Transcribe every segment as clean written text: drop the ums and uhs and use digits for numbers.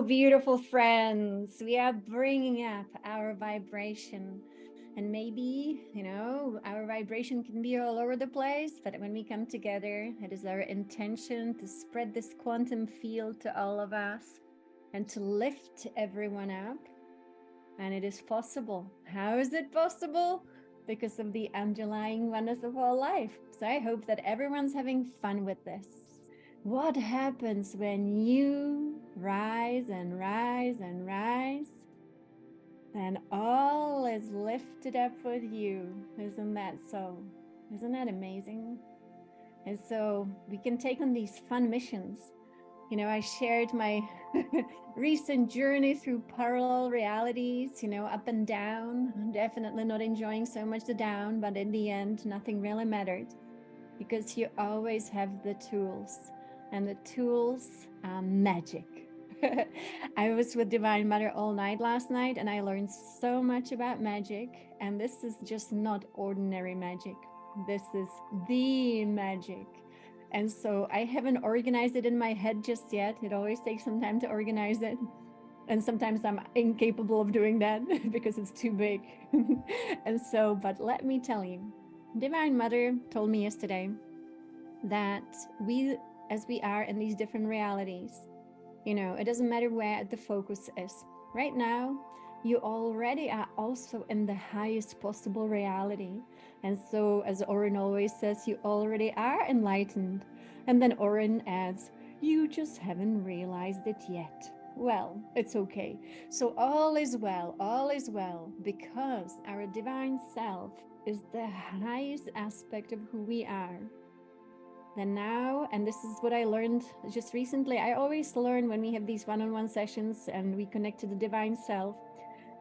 Hello, beautiful friends. We are bringing up our vibration. And maybe, our vibration can be all over the place, but when we come together, it is our intention to spread this quantum field to all of us and to lift everyone up. And it is possible. How is it possible? Because of the underlying oneness of all life. So I hope that everyone's having fun with this. What happens when you rise and rise and rise? And all is lifted up with you. Isn't that so? Isn't that amazing? And so we can take on these fun missions. I shared my recent journey through parallel realities, up and down. I'm definitely not enjoying so much the down, but in the end, nothing really mattered because you always have the tools, and the tools are magic. I was with Divine Mother all night last night, and I learned so much about magic, and this is just not ordinary magic. This is the magic. And so I haven't organized it in my head just yet. It always takes some time to organize it. And sometimes I'm incapable of doing that because it's too big. And so, but let me tell you, Divine Mother told me yesterday that we, as we are in these different realities, it doesn't matter where the focus is. Right now, you already are also in the highest possible reality. And so, as Oren always says, you already are enlightened. And then Oren adds, you just haven't realized it yet. Well, it's okay. So all is well, because our divine self is the highest aspect of who we are. Then now, and this is what I learned just recently, I always learn when we have these one-on-one sessions and we connect to the divine self.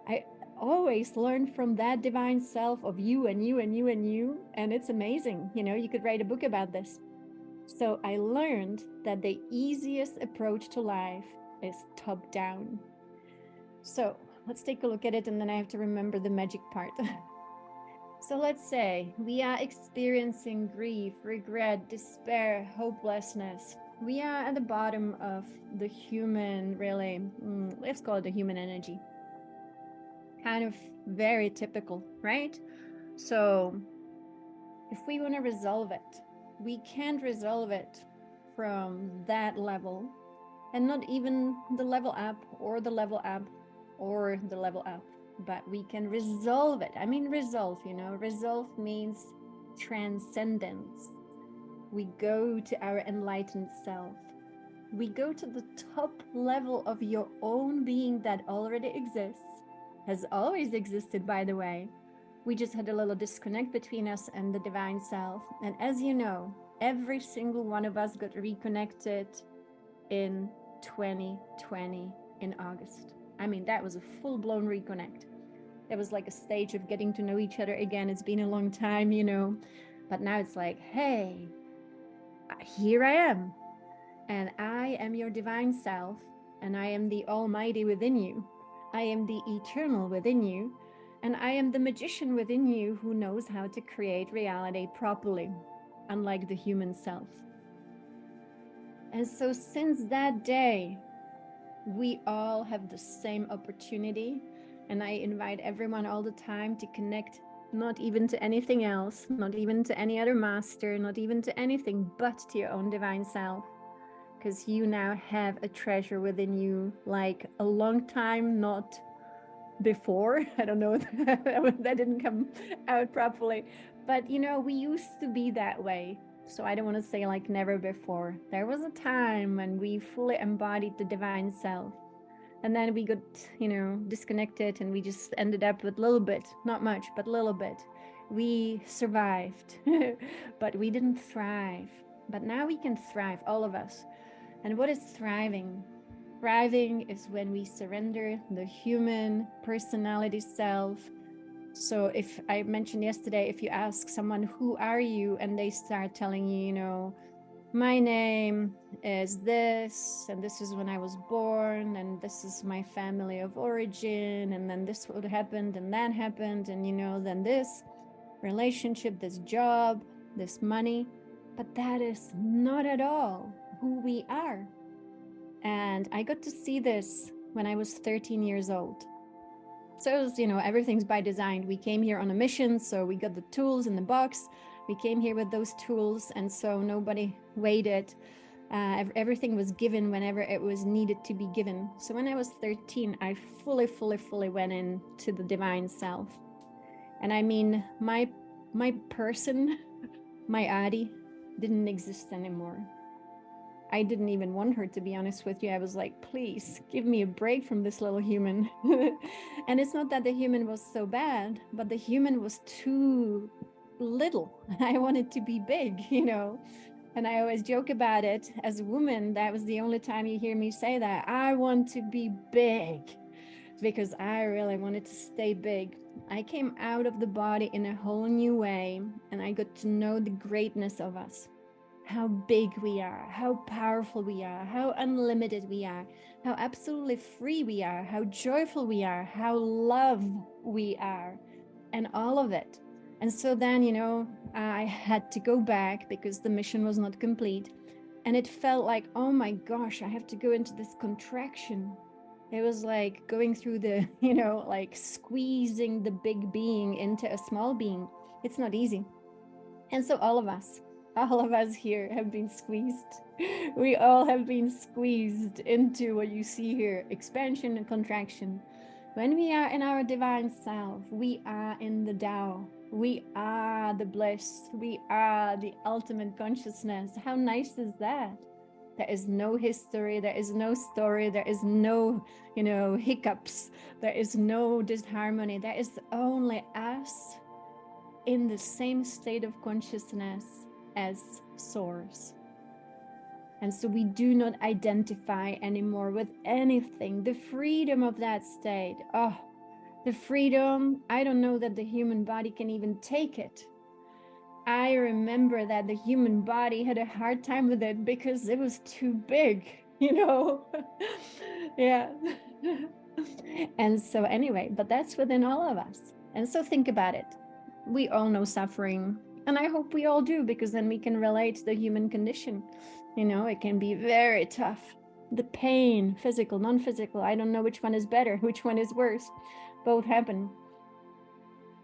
I always learn from that divine self of you and you and you and you. And it's amazing. You could write a book about this. So I learned that the easiest approach to life is top down. So let's take a look at it, and then I have to remember the magic part. So let's say we are experiencing grief, regret, despair, hopelessness. We are at the bottom of the human, really, let's call it the human energy. Kind of very typical, right? So if we want to resolve it, we can't resolve it from that level, and not even the level up or the level up or the level up. But we can resolve it. I mean, resolve, resolve means transcendence. We go to our enlightened self. We go to the top level of your own being that already exists, has always existed, by the way. We just had a little disconnect between us and the divine self. And as you know, every single one of us got reconnected in 2020 in August. I mean, that was a full-blown reconnect. It was like a stage of getting to know each other again. It's been a long time, but now it's like, hey, here I am. And I am your divine self, and I am the Almighty within you. I am the eternal within you, and I am the magician within you who knows how to create reality properly, unlike the human self. And so since that day, we all have the same opportunity. And I invite everyone all the time to connect, not even to anything else, not even to any other master, not even to anything, but to your own divine self. Because you now have a treasure within you, like a long time, not before. I don't know, that didn't come out properly. But, we used to be that way. So I don't want to say like never before. There was a time when we fully embodied the divine self. And then we got, disconnected, and we just ended up with a little bit, not much, but a little bit. We survived, but we didn't thrive. But now we can thrive, all of us. And what is thriving? Thriving is when we surrender the human personality self. So if I mentioned yesterday, if you ask someone, who are you? And they start telling you, my name is this, and this is when I was born, and this is my family of origin, and then this would happen, and that happened, and then this relationship, this job, this money. But that is not at all who we are. And I got to see this when I was 13 years old. So it was, everything's by design. We came here on a mission, so we got the tools in the box. We came here with those tools, and so nobody waited. Everything was given whenever it was needed to be given. So when I was 13, I fully went into the divine self. And I mean, my person, my Adi, didn't exist anymore. I didn't even want her, to be honest with you. I was like, please give me a break from this little human. And it's not that the human was so bad, but the human was too little. I wanted to be big, And I always joke about it. As a woman, that was the only time you hear me say that. I want to be big, because I really wanted to stay big. I came out of the body in a whole new way, and I got to know the greatness of us. How big we are, how powerful we are, how unlimited we are, how absolutely free we are, how joyful we are, how love we are, and all of it. And so then, I had to go back because the mission was not complete. And it felt like, oh my gosh, I have to go into this contraction. It was like going through the, like squeezing the big being into a small being. It's not easy. And so all of us here have been squeezed. We all have been squeezed into what you see here, expansion and contraction. When we are in our divine self, we are in the Tao. We are the bliss. We are the ultimate consciousness. How nice is that? There is no history. There is no story. There is no, hiccups. There is no disharmony. There is only us in the same state of consciousness as source. And so we do not identify anymore with anything. The freedom of that state, the freedom, I don't know that the human body can even take it. I remember that the human body had a hard time with it because it was too big, yeah. And so anyway, but that's within all of us. And so think about it. We all know suffering, and I hope we all do, because then we can relate to the human condition. It can be very tough. The pain, physical, non-physical, I don't know which one is better, which one is worse. Both happen.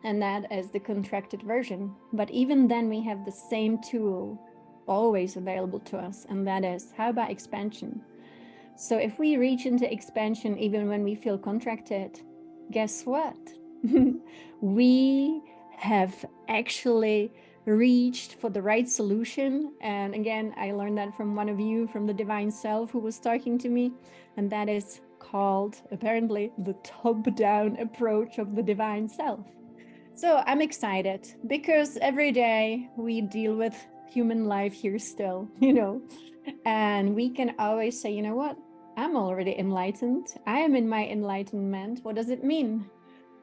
And that is the contracted version. But even then we have the same tool always available to us, and that is, how about expansion? So if we reach into expansion even when we feel contracted, guess what? We have actually reached for the right solution. And again, I learned that from one of you, from the divine self, who was talking to me, and that is called apparently the top-down approach of the divine self. So I'm excited because every day we deal with human life here still, and we can always say, what? I'm already enlightened. I am in my enlightenment. What does it mean?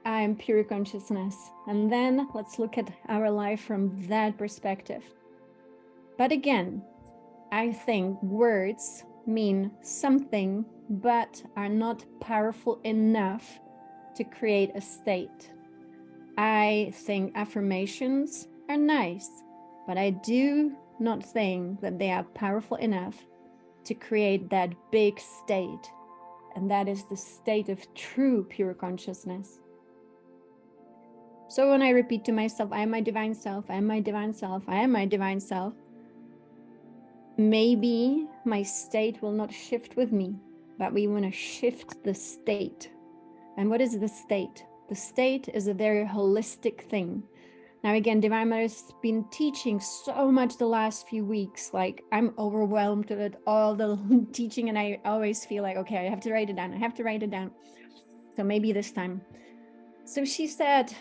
I am pure consciousness. And then let's look at our life from that perspective. But again, I think words mean something, but are not powerful enough to create a state. I think affirmations are nice, but I do not think that they are powerful enough to create that big state. And that is the state of true pure consciousness. So when I repeat to myself, I am my divine self, I am my divine self, I am my divine self, maybe my state will not shift with me, but we want to shift the state. And what is the state? The state is a very holistic thing. Now again, Divine Mother's been teaching so much the last few weeks. Like, I'm overwhelmed with all the teaching, and I always feel like, okay, I have to write it down. I have to write it down. So maybe this time. So she said,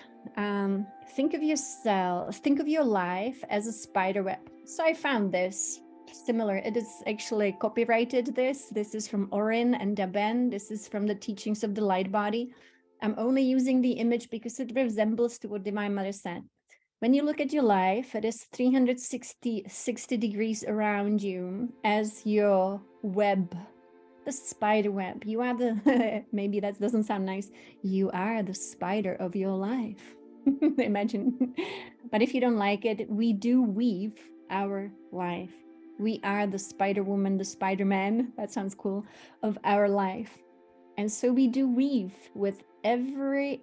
think of yourself, think of your life as a spider web. So I found this similar. It is actually copyrighted. This is from Orin and Daben. This is from the Teachings of the Light Body. I'm only using the image because it resembles to what Divine Mother said. When you look at your life, it is 360 degrees around you as your web, the spider web. You are the, maybe that doesn't sound nice. You are the spider of your life. Imagine. But if you don't like it, we do weave our life. We are the Spider Woman, the Spider Man, that sounds cool, of our life. And so we do weave with every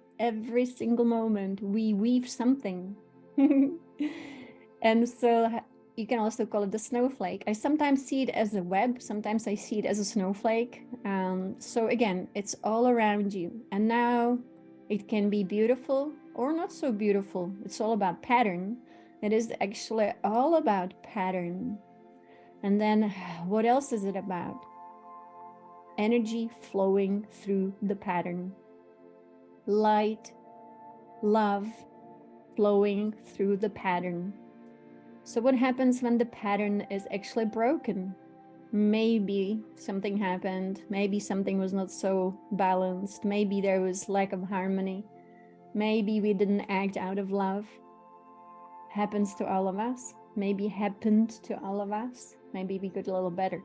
single moment. We weave something. And so you can also call it the snowflake. I sometimes see it as a web, sometimes I see it as a snowflake. So again, it's all around you. And now it can be beautiful or not so beautiful. It's all about pattern. It is actually all about pattern. And then what else is it about? Energy flowing through the pattern. Light, love flowing through the pattern. So what happens when the pattern is actually broken? Maybe something happened. Maybe something was not so balanced. Maybe there was lack of harmony. Maybe we didn't act out of love. Happens to all of us. Maybe happened to all of us. Maybe we got a little better.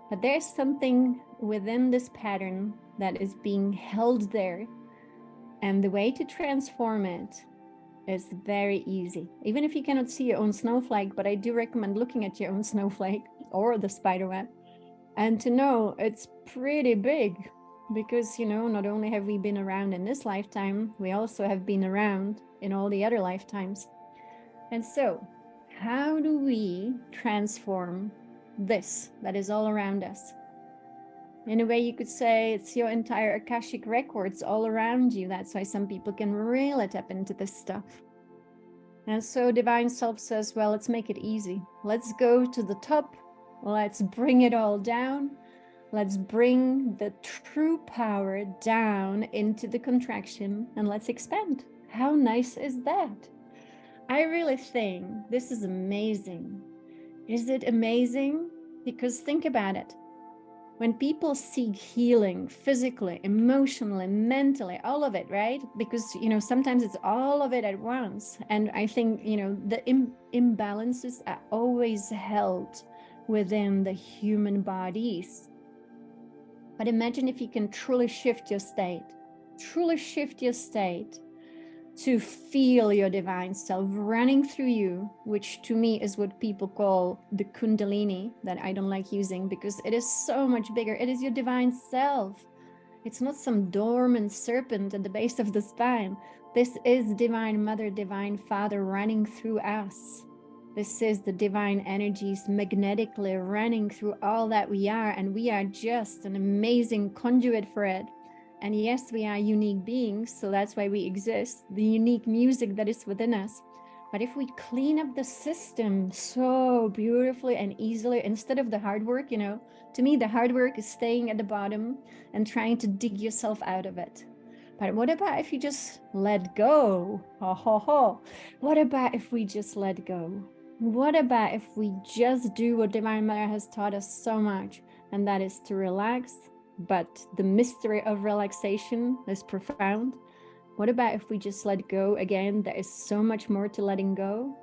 But there's something within this pattern that is being held there. And the way to transform it is very easy. Even if you cannot see your own snowflake, but I do recommend looking at your own snowflake or the spider web, and to know it's pretty big, because, you know, not only have we been around in this lifetime, we also have been around in all the other lifetimes. And so, how do we transform this that is all around us? In a way, you could say it's your entire Akashic records all around you. That's why some people can really tap into this stuff. And so Divine Self says, well, let's make it easy. Let's go to the top. Let's bring it all down. Let's bring the true power down into the contraction and let's expand. How nice is that? I really think this is amazing. Is it amazing? Because think about it. When people seek healing physically, emotionally, mentally, all of it, right? Because, you know, sometimes it's all of it at once. And I think, you know, the imbalances are always held within the human bodies. But imagine if you can truly shift your state to feel your divine self running through you, which to me is what people call the Kundalini, that I don't like using because it is so much bigger. It is your divine self. It's not some dormant serpent at the base of the spine. This is Divine Mother, Divine Father running through us. This is the divine energies magnetically running through all that we are, and we are just an amazing conduit for it. And yes, we are unique beings, so that's why we exist, the unique music that is within us. But if we clean up the system so beautifully and easily, instead of the hard work, you know, to me, the hard work is staying at the bottom and trying to dig yourself out of it. But what about if you just let go? Ho, ho, ho. What about if we just let go? What about if we just do what Divine Mother has taught us so much, and that is to relax? But the mystery of relaxation is profound. What about if we just let go again? There is so much more to letting go.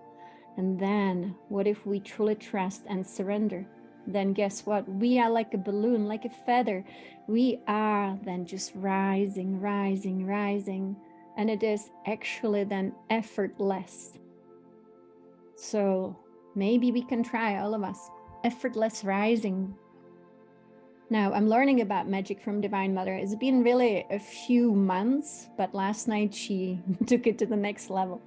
And then what if we truly trust and surrender? Then guess what? We are like a balloon, like a feather. We are then just rising, rising, rising. And it is actually then effortless. So maybe we can try, all of us, effortless rising. Now, I'm learning about magic from Divine Mother. It's been really a few months, but last night she took it to the next level.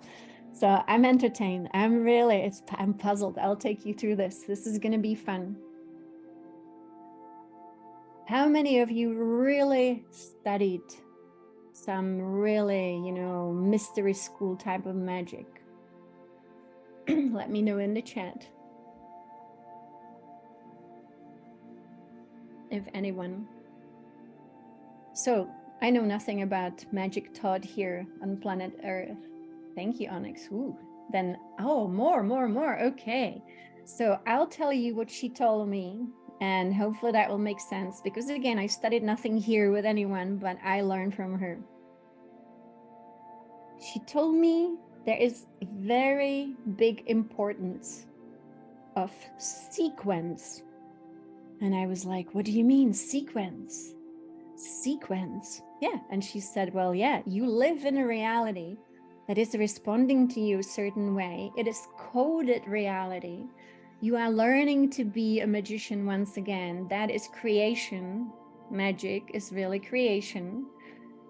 So I'm entertained. I'm puzzled. I'll take you through this. This is going to be fun. How many of you really studied some really, you know, mystery school type of magic? Let me know in the chat. If anyone. So I know nothing about magic taught here on planet Earth. Thank you, Onyx. Ooh, then, oh, more. Okay. So I'll tell you what she told me, and hopefully that will make sense, because again, I studied nothing here with anyone, but I learned from her. She told me there is very big importance of sequence. And I was like, what do you mean sequence? Sequence? Yeah. And she said, well, yeah, you live in a reality that is responding to you a certain way. It is coded reality. You are learning to be a magician once again. That is creation. Magic is really creation.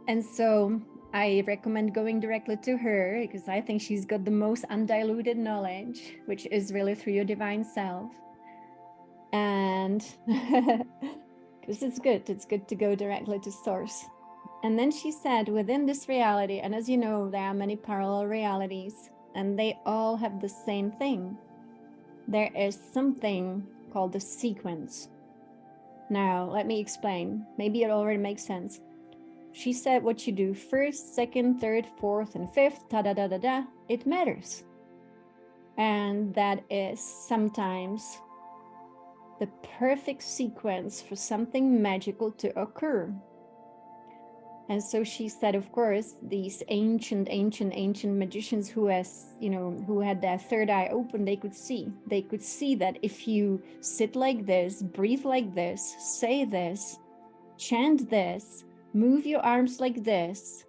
And so I recommend going directly to her because I think she's got the most undiluted knowledge, which is really through your divine self. And because it's good to go directly to source. And then she said, within this reality, and as you know, there are many parallel realities, and they all have the same thing. There is something called the sequence. Now, let me explain. Maybe it already makes sense. She said what you do first, second, third, fourth, and fifth, da-da-da-da-da, it matters. And that is sometimes the perfect sequence for something magical to occur. And so she said, of course, these ancient magicians who had their third eye open, they could see that if you sit like this, breathe like this, say this, chant this, move your arms like this,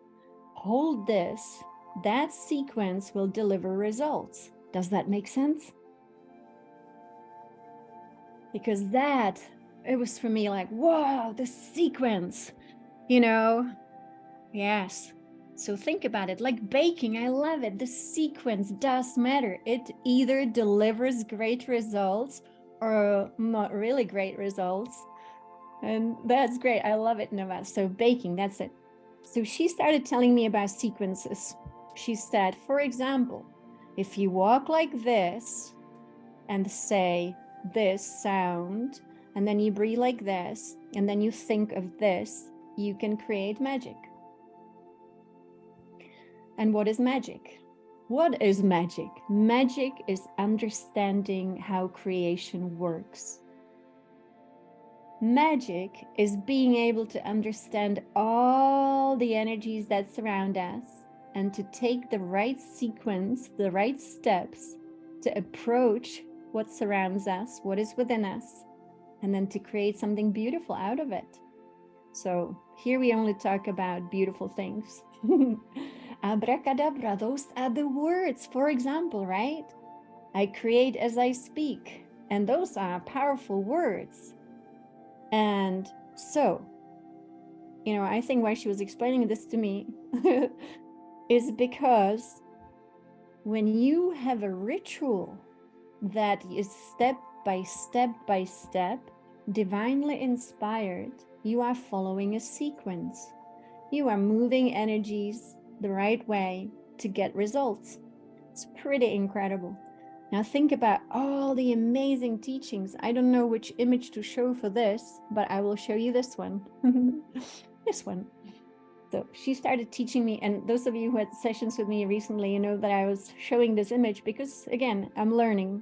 hold this, that sequence will deliver results. Does that make sense? Because it was for me like, whoa, the sequence, Yes. So think about it, like baking, I love it. The sequence does matter. It either delivers great results or not really great results. And that's great. I love it, Nova. So baking, that's it. So she started telling me about sequences. She said, for example, if you walk like this and say this sound, and then you breathe like this, and then you think of this, you can create magic. And what is magic? What is magic? Magic is understanding how creation works. Magic is being able to understand all the energies that surround us and to take the right sequence, the right steps to approach what surrounds us, what is within us, and then to create something beautiful out of it. So here we only talk about beautiful things. Abracadabra, those are the words, for example, right? I create as I speak, and those are powerful words. And so, I think why she was explaining this to me is because when you have a ritual that is step by step, divinely inspired, you are following a sequence. You are moving energies the right way to get results. It's pretty incredible. Now think about all the amazing teachings. I don't know which image to show for this, but I will show you this one. This one. So she started teaching me, and those of you who had sessions with me recently, you know that I was showing this image because, again, I'm learning.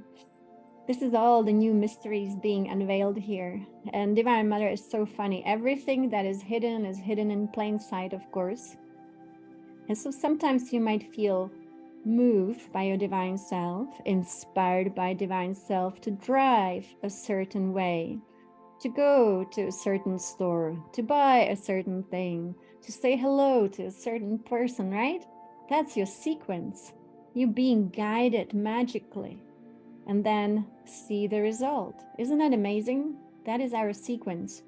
This is all the new mysteries being unveiled here. And Divine Mother is so funny. Everything that is hidden in plain sight, of course. And so sometimes you might feel moved by your divine self, inspired by divine self to drive a certain way, to go to a certain store, to buy a certain thing, to say hello to a certain person, right? That's your sequence. You being guided magically and then see the result. Isn't that amazing? That is our sequence.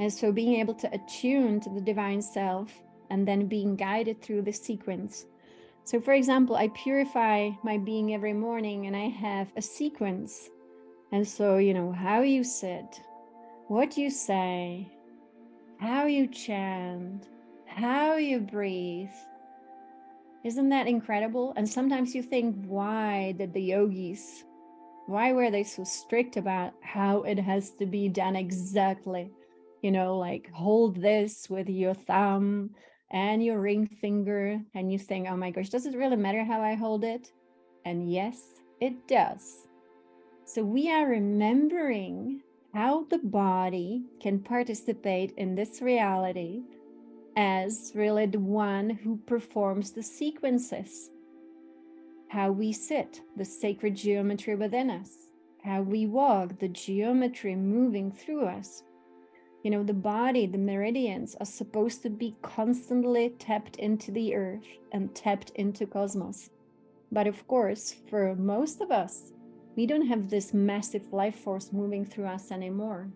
And so being able to attune to the divine self and then being guided through the sequence. So for example, I purify my being every morning and I have a sequence. And so, how you sit, what you say, how you chant, how you breathe. Isn't that incredible? And sometimes you think, why did the yogis, why were they so strict about how it has to be done exactly? Like hold this with your thumb and your ring finger, and you think, oh my gosh, does it really matter how I hold it? And yes, it does. So we are remembering how the body can participate in this reality as really the one who performs the sequences. How we sit, the sacred geometry within us. How we walk, the geometry moving through us. The body, the meridians are supposed to be constantly tapped into the earth and tapped into cosmos. But of course, for most of us, We don't have this massive life force moving through us anymore.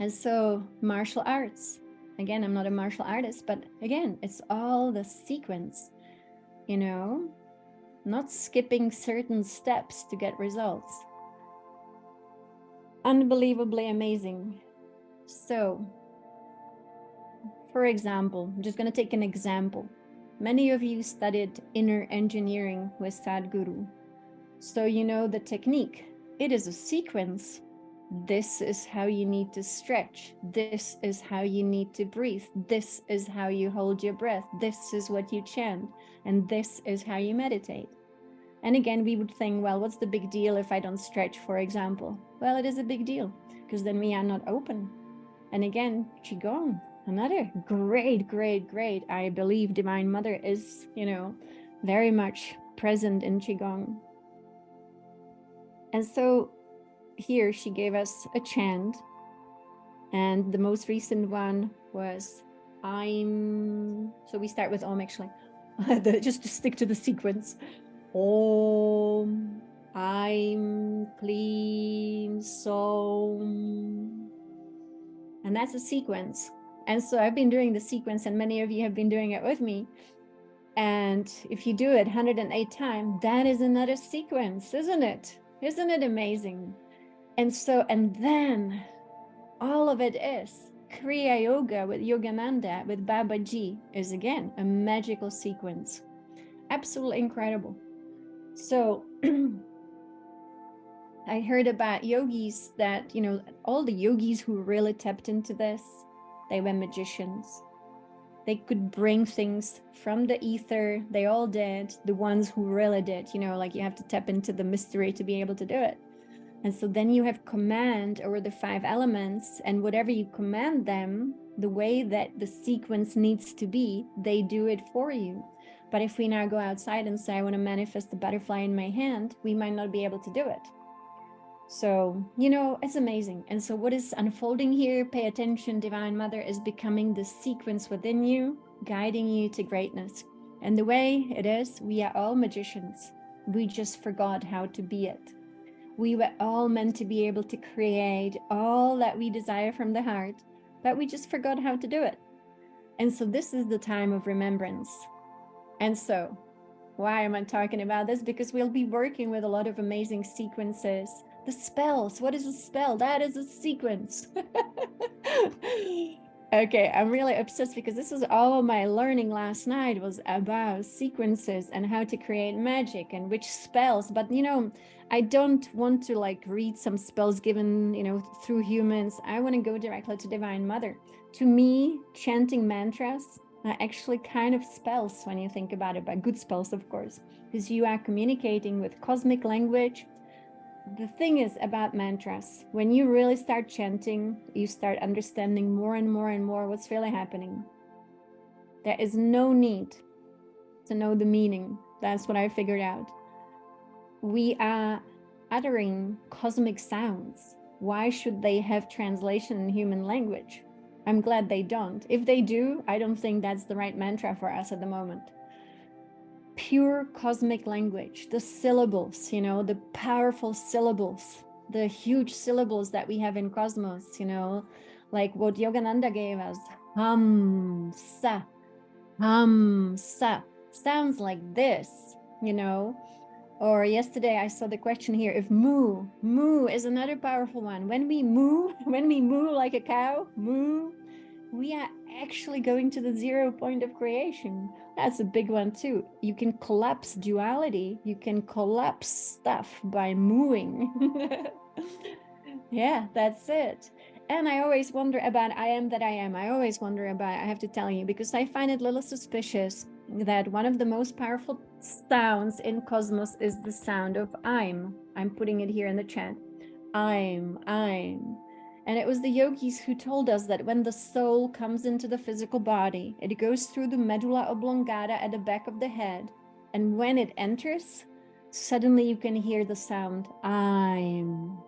And so martial arts, again, I'm not a martial artist, but again, it's all the sequence, you know, not skipping certain steps to get results. Unbelievably amazing. So, for example, I'm just going to take an example. Many of you studied inner engineering with Sadhguru. So you know the technique. It is a sequence. This is how you need to stretch. This is how you need to breathe. This is how you hold your breath. This is what you chant. And this is how you meditate. And again, we would think, well, what's the big deal if I don't stretch, for example? Well, it is a big deal because then we are not open. And again, Qigong, another great, I believe Divine Mother is, you know, very much present in Qigong. And so here she gave us a chant. And the most recent one was I'm. So we start with Om actually, just to stick to the sequence. Om, I'm, Kleem, Som. And that's a sequence. And so I've been doing the sequence and many of you have been doing it with me. And if you do it 108 times, that is another sequence, isn't it? Isn't it amazing? And so, and then all of it is Kriya Yoga with Yogananda, with Babaji is again a magical sequence. Absolutely incredible. So I heard about yogis that, you know, all the yogis who really tapped into this, they were magicians. They could bring things from the ether. They all did. The ones who really did, you know, like you have to tap into the mystery to be able to do it. And so then you have command over the 5 elements, and whatever you command them, the way that the sequence needs to be, they do it for you. But if we now go outside and say, I want to manifest the butterfly in my hand, we might not be able to do it. So, you know, it's amazing. And so what is unfolding here, pay attention, Divine Mother is becoming the sequence within you, guiding you to greatness. And the way it is, we are all magicians. We just forgot how to be it. We were all meant to be able to create all that we desire from the heart, but we just forgot how to do it. And so this is the time of remembrance. And so why am I talking about this? Because we'll be working with a lot of amazing sequences. The spells, what is a spell? That is a sequence. Okay, I'm really obsessed because this is all my learning last night was about sequences and how to create magic and which spells. But, you know, I don't want to like read some spells given, you know, through humans. I want to go directly to Divine Mother. To me, chanting mantras are actually kind of spells when you think about it, but good spells, of course, because you are communicating with cosmic language. The thing is about mantras, when you really start chanting, you start understanding more and more and more what's really happening. There is no need to know the meaning. That's what I figured out. We are uttering cosmic sounds. Why should they have translation in human language? I'm glad they don't. If they do, I don't think that's the right mantra for us at the moment. Pure cosmic language, the syllables, you know, the powerful syllables, the huge syllables that we have in cosmos, you know, like what Yogananda gave us, hum, sa, sounds like this, you know. Or yesterday I saw the question here, if moo is another powerful one. When we moo like a cow, moo, we are actually going to the 0 point of creation. That's a big one too. You can collapse duality. You can collapse stuff by mooing. Yeah, that's it. And I always wonder about I am that I am. I always wonder about, I have to tell you, because I find it a little suspicious that one of the most powerful sounds in cosmos is the sound of I'm. I'm putting it here in the chat. I'm. And it was the yogis who told us that when the soul comes into the physical body, it goes through the medulla oblongata at the back of the head. And when it enters, suddenly you can hear the sound, I'm.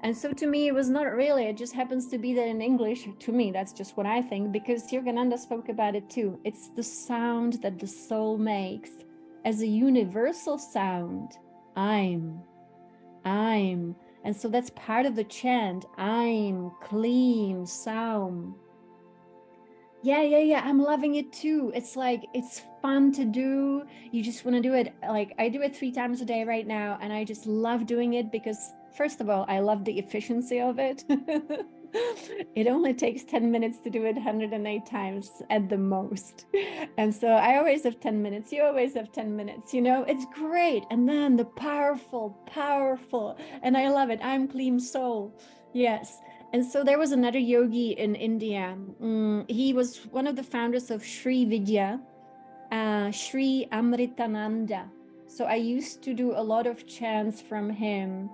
And so to me, it was not really, it just happens to be that in English, to me, that's just what I think, because Yogananda spoke about it too. It's the sound that the soul makes as a universal sound, I'm. I'm. And so that's part of the chant. I'm clean, sound. Yeah. I'm loving it too. It's like, it's fun to do. You just want to do it. Like, I do it 3 times a day right now. And I just love doing it because, first of all, I love the efficiency of it. It only takes 10 minutes to do it 108 times at the most. And so I always have 10 minutes. You always have 10 minutes. It's great. And then the powerful. And I love it. I'm clean soul. Yes. And so there was another yogi in India. He was one of the founders of Sri Vidya, Sri Amritananda. So I used to do a lot of chants from him.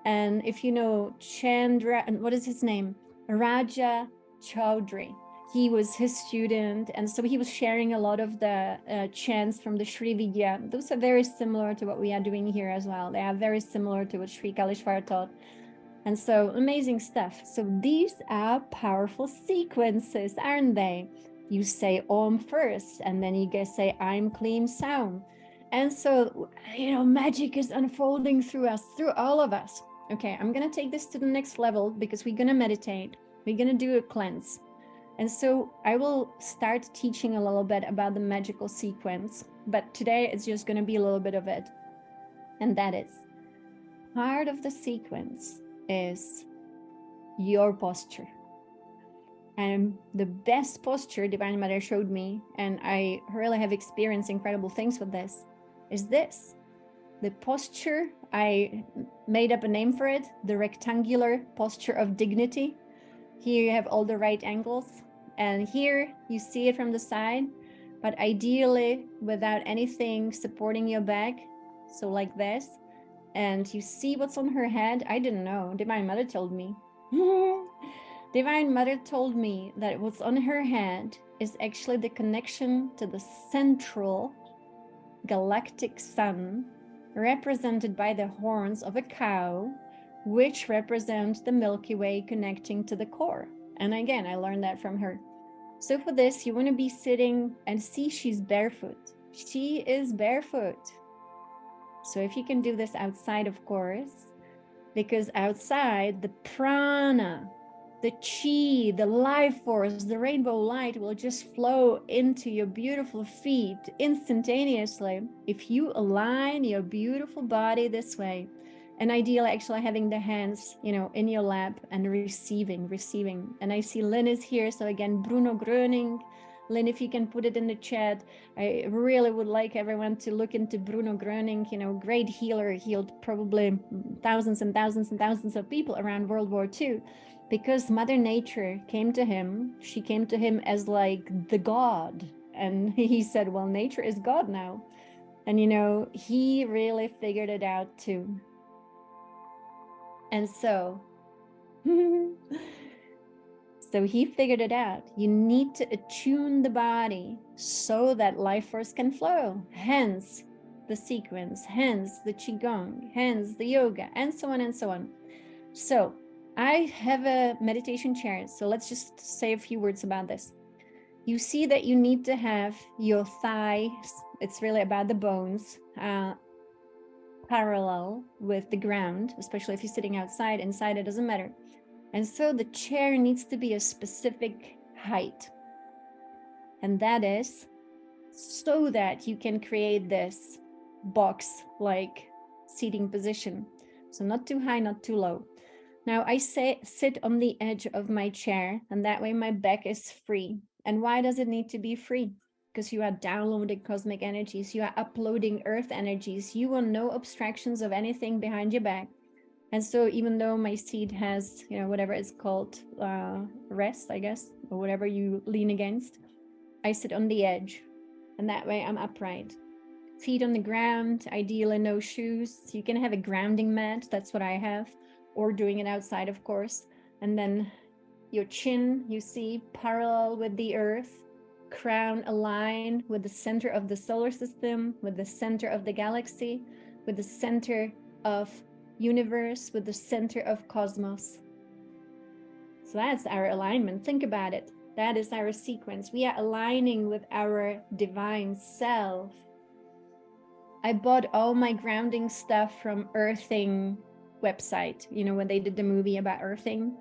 And if you know Chandra, and what is his name? Raja Chaudhry. He was his student. And so he was sharing a lot of the chants from the Sri Vidya. Those are very similar to what we are doing here as well. They are very similar to what Sri Kalishwar taught. And so amazing stuff. So these are powerful sequences, aren't they? You say Om first, and then you guys say I'm clean sound. And so, magic is unfolding through us, through all of us. Okay, I'm going to take this to the next level because we're going to meditate. We're going to do a cleanse. And so I will start teaching a little bit about the magical sequence. But today it's just going to be a little bit of it. And that is part of the sequence is your posture. And the best posture Divine Mother showed me, and I really have experienced incredible things with this, is this. The posture, I made up a name for it, the rectangular posture of dignity. Here you have all the right angles, and here you see it from the side, but ideally without anything supporting your back. So like this. And you see what's on her head. I didn't know. Divine Mother told me. Divine Mother told me that what's on her head is actually the connection to the central galactic sun, represented by the horns of a cow, which represent the Milky Way connecting to the core. And again, I learned that from her. So for this, you want to be sitting and see she's barefoot. She is barefoot. So if you can do this outside, of course, because outside the prana, the chi, the life force, the rainbow light will just flow into your beautiful feet instantaneously if you align your beautiful body this way. And ideally actually having the hands, in your lap and receiving. And I see Lynn is here. So again, Bruno Gröning. Lynn, if you can put it in the chat, I really would like everyone to look into Bruno Gröning, great healer, healed probably thousands and thousands and thousands of people around World War II, because Mother Nature came to him. She came to him as like the God. And he said, well, nature is God now. And, he really figured it out too. And so... So he figured it out. You need to attune the body so that life force can flow. Hence the sequence, hence the Qigong, hence the yoga, and so on and so on. So I have a meditation chair. So let's just say a few words about this. You see that you need to have your thighs, it's really about the bones, parallel with the ground, especially if you're sitting outside. Inside, it doesn't matter. And so the chair needs to be a specific height. And that is so that you can create this box-like seating position. So not too high, not too low. Now I sit on the edge of my chair, and that way my back is free. And why does it need to be free? Because you are downloading cosmic energies. You are uploading earth energies. You want no obstructions of anything behind your back. And so even though my seat has, whatever it's called, rest, I guess, or whatever you lean against, I sit on the edge. And that way I'm upright. Feet on the ground, ideally no shoes. You can have a grounding mat, that's what I have, or doing it outside, of course. And then your chin, you see, parallel with the earth, crown aligned with the center of the solar system, with the center of the galaxy, with the center of universe, with the center of cosmos. So that's our alignment. Think about it. That is our sequence. We are aligning with our divine self. I bought all my grounding stuff from Earthing website, you know, when they did the movie about earthing.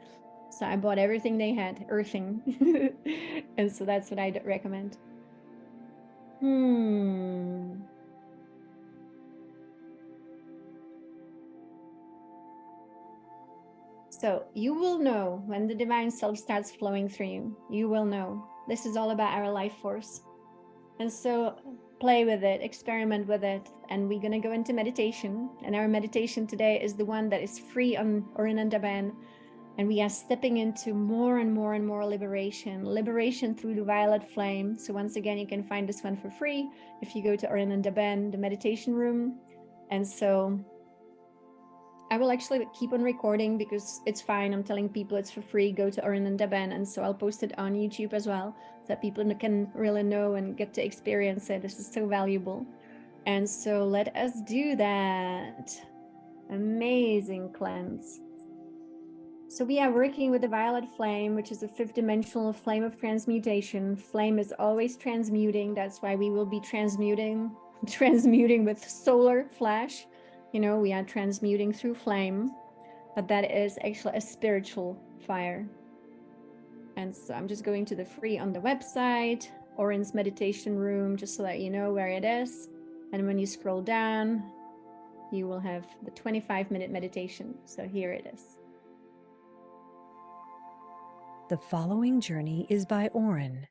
So I bought everything they had, earthing. And so that's what I recommend. So you will know when the divine self starts flowing through you. You will know. This is all about our life force. And so play with it, experiment with it. And we're going to go into meditation. And our meditation today is the one that is free on Orinandaban. And we are stepping into more and more and more liberation through the violet flame. So once again, you can find this one for free if you go to Orinandaban, the meditation room. And so I will actually keep on recording because it's fine. I'm telling people it's for free. Go to Orinandaban. And so I'll post it on YouTube as well, so that people can really know and get to experience it. This is so valuable. And so let us do that. Amazing cleanse. So we are working with the violet flame, which is a 5th dimensional flame of transmutation. Flame is always transmuting. That's why we will be transmuting with solar flash. You know, we are transmuting through flame, but that is actually a spiritual fire. And so I'm just going to the free on the website, Orin's meditation room, just so that you know where it is. And when you scroll down, you will have the 25-minute meditation. So here it is. The following journey is by Orin,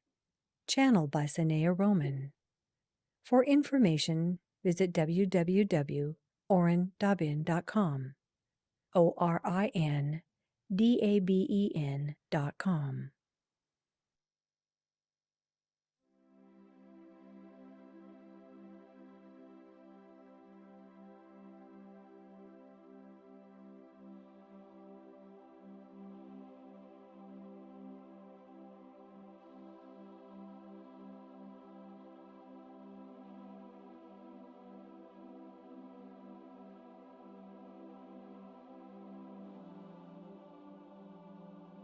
channeled by Sanea Roman. For information, visit www.orindabin.com, ORINDABEN.com.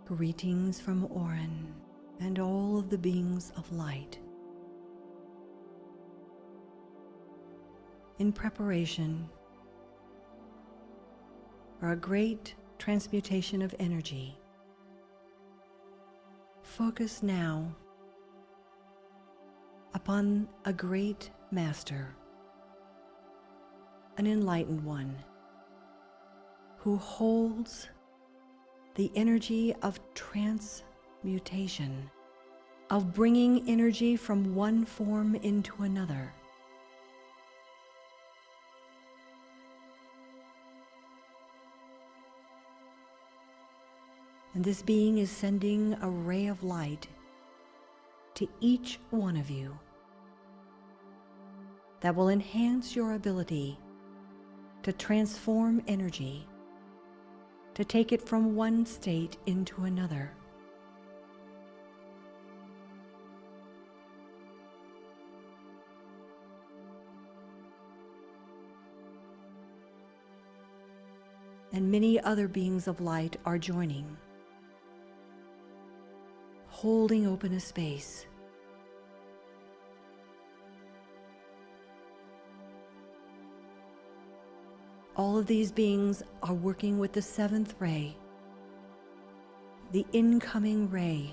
Greetings from Orin and all of the beings of light. In preparation for a great transmutation of energy, focus now upon a great master, an enlightened one, who holds the energy of transmutation, of bringing energy from one form into another. And this being is sending a ray of light to each one of you that will enhance your ability to transform energy, to take it from one state into another. And many other beings of light are joining, holding open a space. All of these beings are working with the 7th ray, the incoming ray,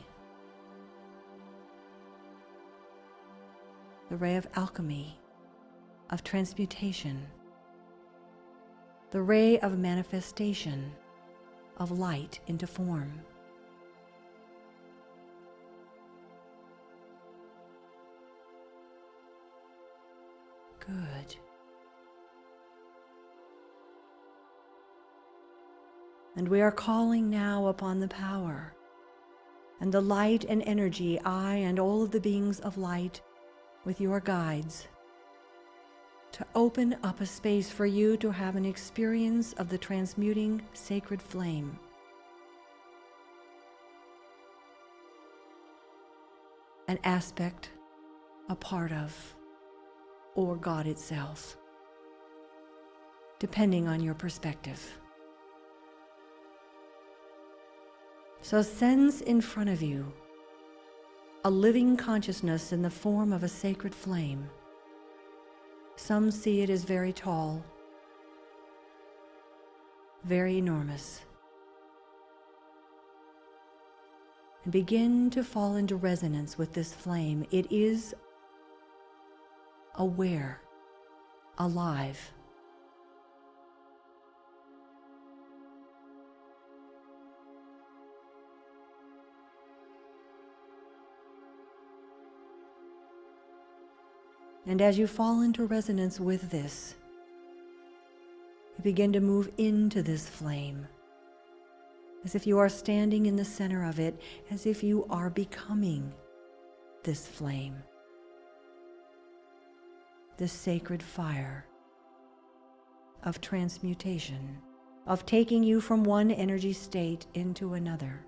the ray of alchemy, of transmutation, the ray of manifestation of light into form. Good. And we are calling now upon the power and the light and energy, I and all of the beings of light with your guides, to open up a space for you to have an experience of the transmuting sacred flame. An aspect, a part of, or God itself, depending on your perspective. So sense in front of you a living consciousness in the form of a sacred flame. Some see it as very tall. very enormous. And begin to fall into resonance with this flame. It is aware, alive. And as you fall into resonance with this, you begin to move into this flame, as if you are standing in the center of it, as if you are becoming this flame, this sacred fire of transmutation, of taking you from one energy state into another.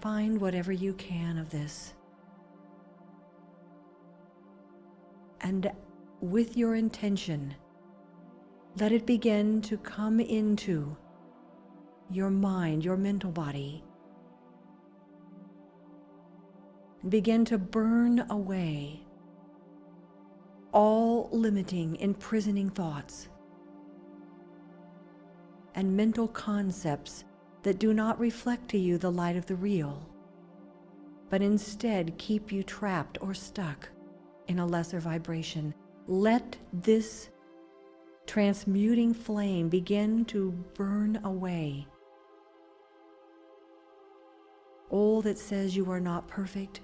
Find whatever you can of this. And with your intention, let it begin to come into your mind, your mental body. And begin to burn away all limiting, imprisoning thoughts and mental concepts that do not reflect to you the light of the real, but instead keep you trapped or stuck in a lesser vibration. Let this transmuting flame begin to burn away all that says you are not perfect,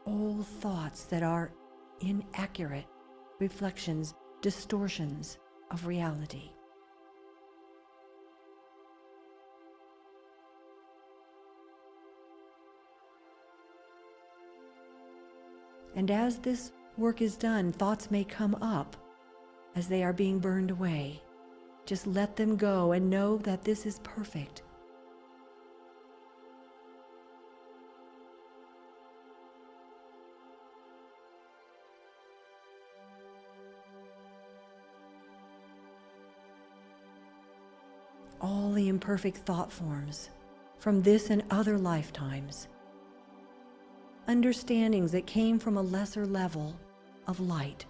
all thoughts that are inaccurate reflections, distortions of reality. And as this work is done, thoughts may come up as they are being burned away. Just let them go and know that this is perfect. All the imperfect thought forms from this and other lifetimes, understandings that came from a lesser level of light,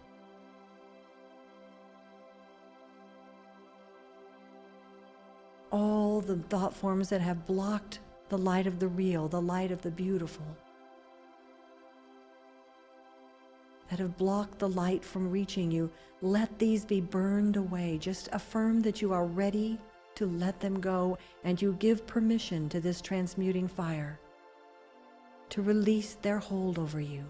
all the thought forms that have blocked the light of the real, the light of the beautiful, that have blocked the light from reaching you, let these be burned away. Just affirm that you are ready to let them go, and you give permission to this transmuting fire to release their hold over you.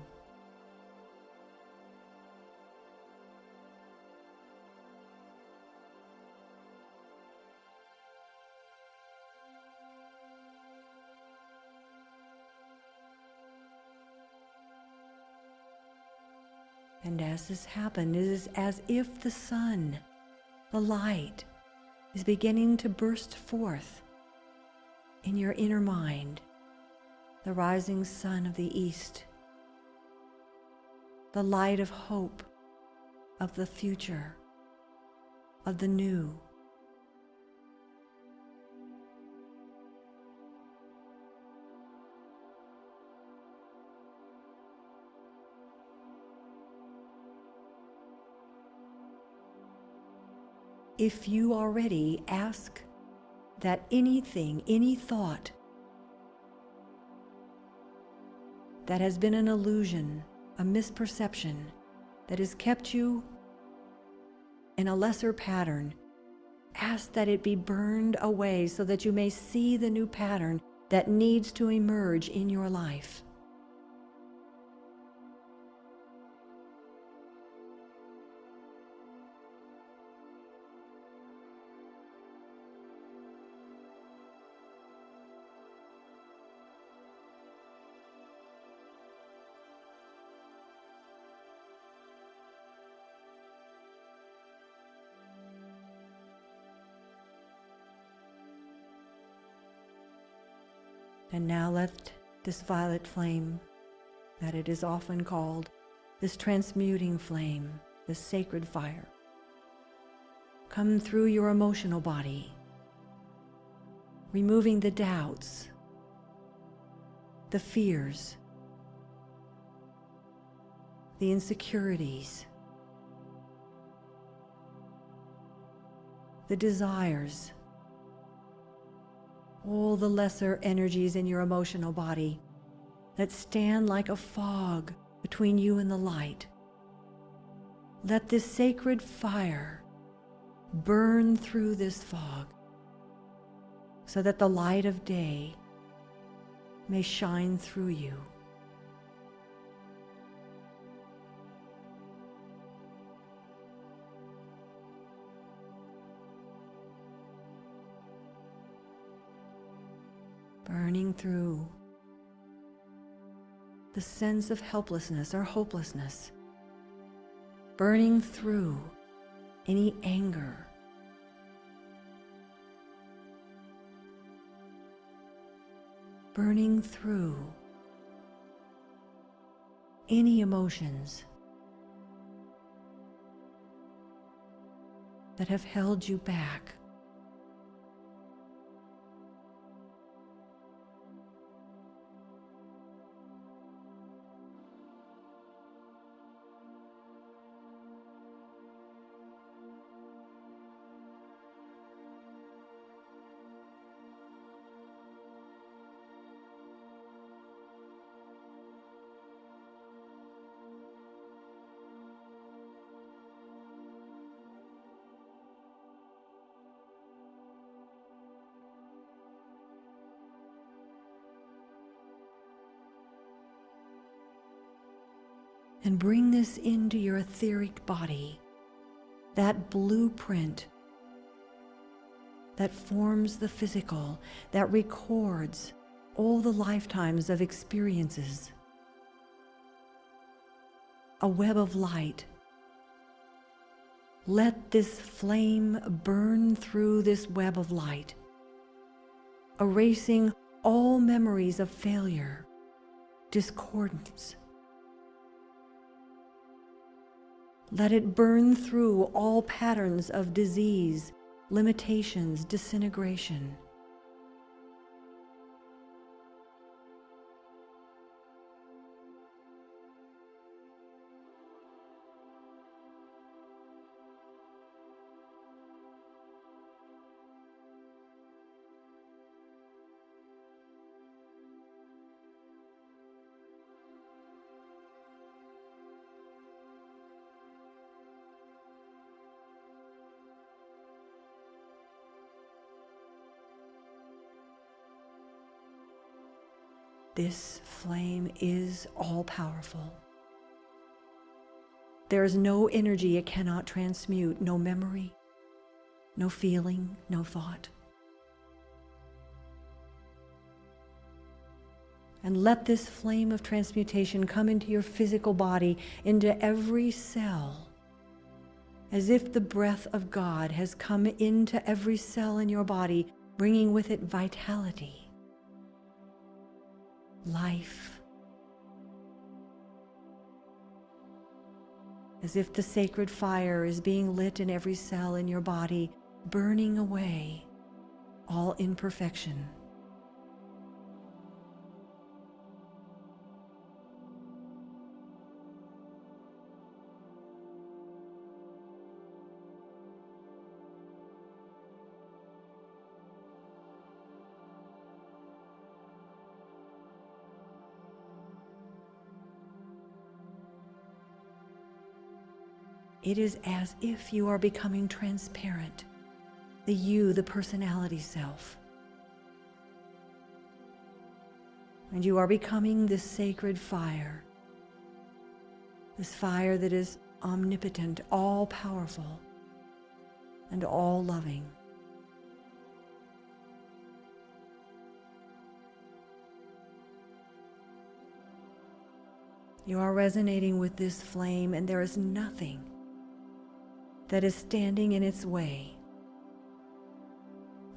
And as this happens, it is as if the sun, the light, is beginning to burst forth in your inner mind, the rising sun of the east, the light of hope, of the future, of the new. If you are ready, ask that anything, any thought that has been an illusion, a misperception, that has kept you in a lesser pattern, ask that it be burned away so that you may see the new pattern that needs to emerge in your life. And now let this violet flame that it is often called, this transmuting flame, this sacred fire, come through your emotional body, removing the doubts, the fears, the insecurities, the desires, all the lesser energies in your emotional body that stand like a fog between you and the light. Let this sacred fire burn through this fog so that the light of day may shine through you. Burning through the sense of helplessness or hopelessness, burning through any anger, burning through any emotions that have held you back. And bring this into your etheric body, that blueprint that forms the physical, that records all the lifetimes of experiences. A web of light. Let this flame burn through this web of light, erasing all memories of failure, discordance. Let it burn through all patterns of disease, limitations, disintegration. This flame is all-powerful. There is no energy it cannot transmute, no memory, no feeling, no thought. And let this flame of transmutation come into your physical body, into every cell, as if the breath of God has come into every cell in your body, bringing with it vitality, life, as if the sacred fire is being lit in every cell in your body, burning away all imperfection. It is as if you are becoming transparent, the you, the personality self. And you are becoming this sacred fire, this fire that is omnipotent, all-powerful, and all-loving. You are resonating with this flame, and there is nothing that is standing in its way.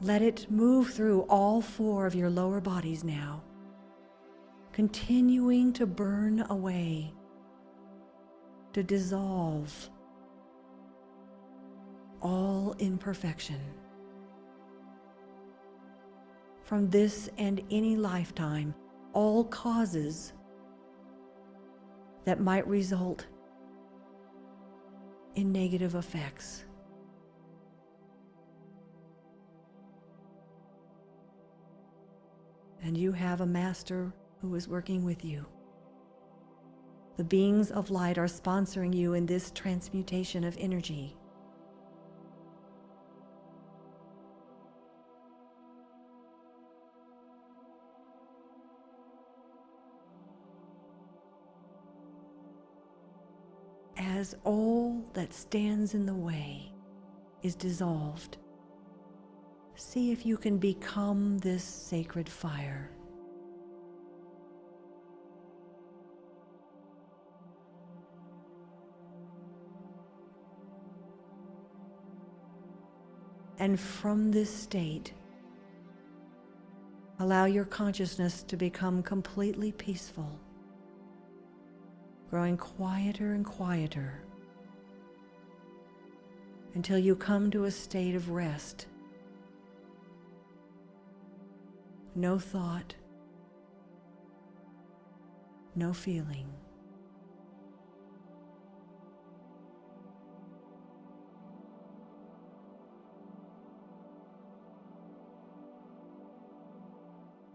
Let it move through all four of your lower bodies now, continuing to burn away, to dissolve all imperfection from this and any lifetime, all causes that might result in negative effects. And you have a master who is working with you. The beings of light are sponsoring you in this transmutation of energy. As all that stands in the way is dissolved, see if you can become this sacred fire. And from this state, allow your consciousness to become completely peaceful, growing quieter and quieter until you come to a state of rest. No thought, no feeling.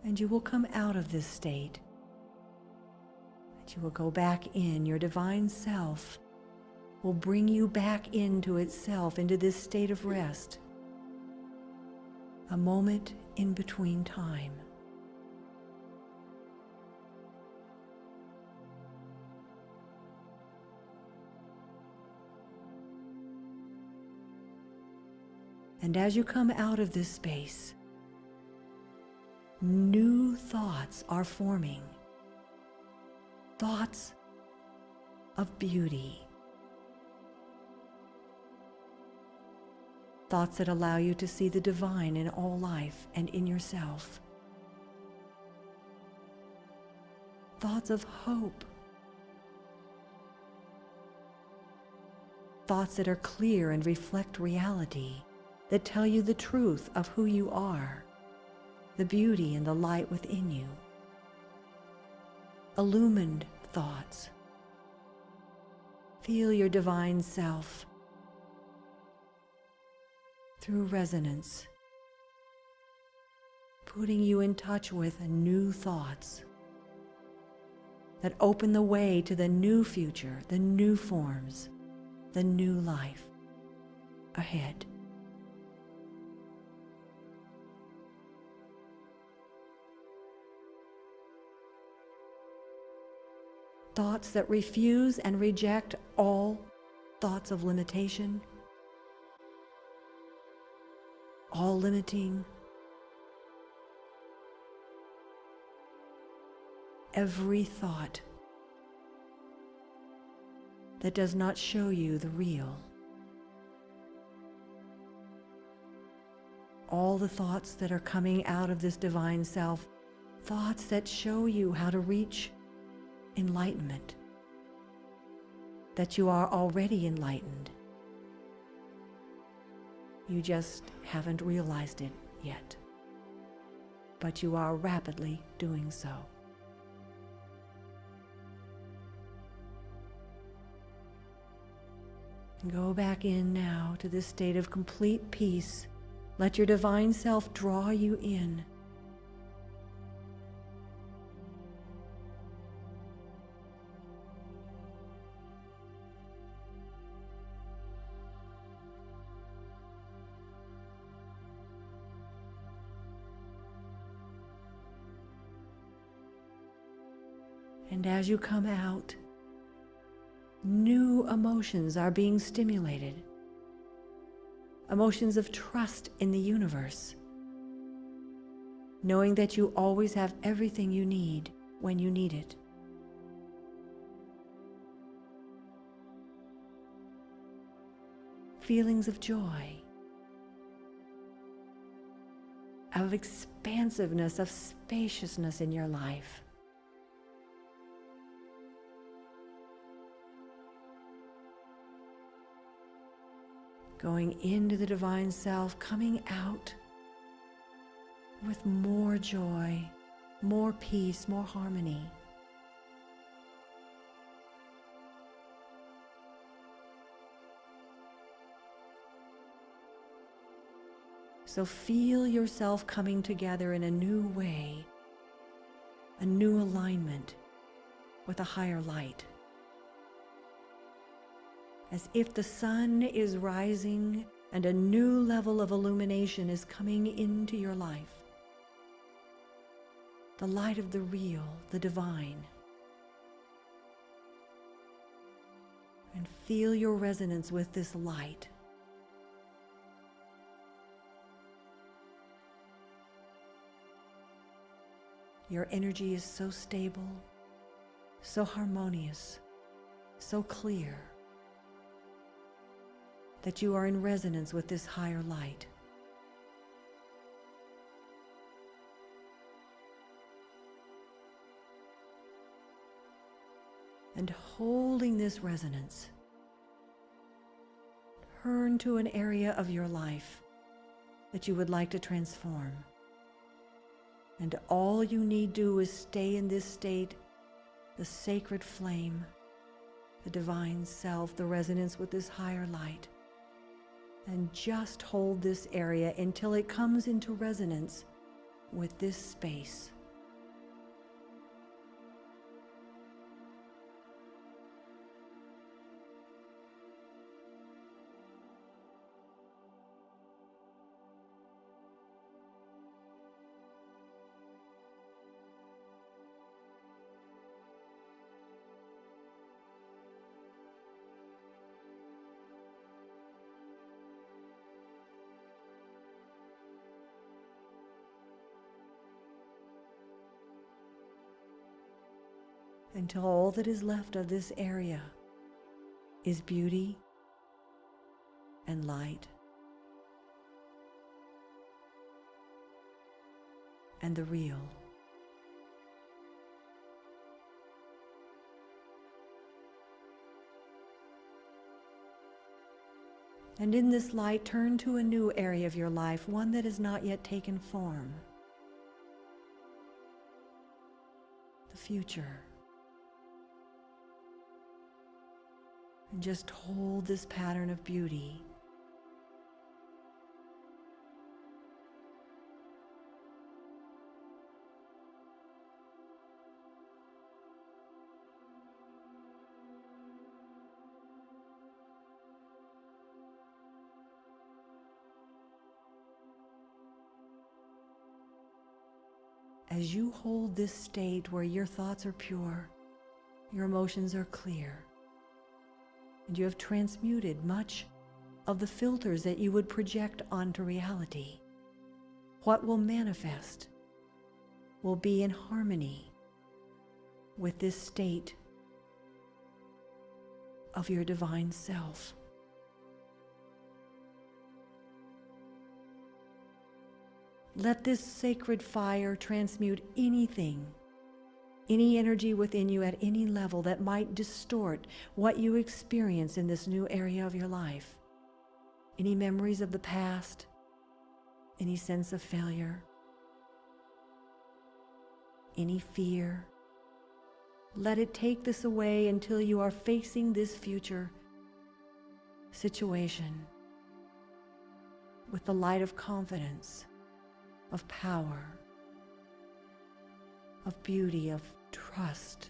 And you will come out of this state. And you will go back in. Your divine self will bring you back into itself, into this state of rest. A moment in between time. And as you come out of this space, new thoughts are forming. Thoughts of beauty. Thoughts that allow you to see the divine in all life and in yourself. Thoughts of hope. Thoughts that are clear and reflect reality, that tell you the truth of who you are, the beauty and the light within you. Illumined thoughts. Feel your divine self through resonance, putting you in touch with new thoughts that open the way to the new future, the new forms, the new life ahead. Thoughts that refuse and reject all thoughts of limitation, all limiting, every thought that does not show you the real. All the thoughts that are coming out of this divine self, thoughts that show you how to reach enlightenment, that you are already enlightened. You just haven't realized it yet, but you are rapidly doing so. Go back in now to this state of complete peace. Let your divine self draw you in. And as you come out, new emotions are being stimulated. Emotions of trust in the universe, knowing that you always have everything you need when you need it. Feelings of joy, of expansiveness, of spaciousness in your life. going into the divine self, coming out with more joy, more peace, more harmony. So feel yourself coming together in a new way, a new alignment with a higher light. As if the sun is rising and a new level of illumination is coming into your life. The light of the real, the divine. And feel your resonance with this light. Your energy is so stable, so harmonious, so clear, that you are in resonance with this higher light. And holding this resonance, turn to an area of your life that you would like to transform. And all you need do is stay in this state, the sacred flame, the divine self, the resonance with this higher light. And just hold this area until it comes into resonance with this space. Until all that is left of this area is beauty and light and the real. And in this light, turn to a new area of your life, one that has not yet taken form. The future. And just hold this pattern of beauty. As you hold this state where your thoughts are pure, your emotions are clear, and you have transmuted much of the filters that you would project onto reality, what will manifest will be in harmony with this state of your divine self. Let this sacred fire transmute anything, any energy within you at any level that might distort what you experience in this new area of your life. Any memories of the past, any sense of failure, any fear. Let it take this away until you are facing this future situation with the light of confidence, of power, of beauty, of trust,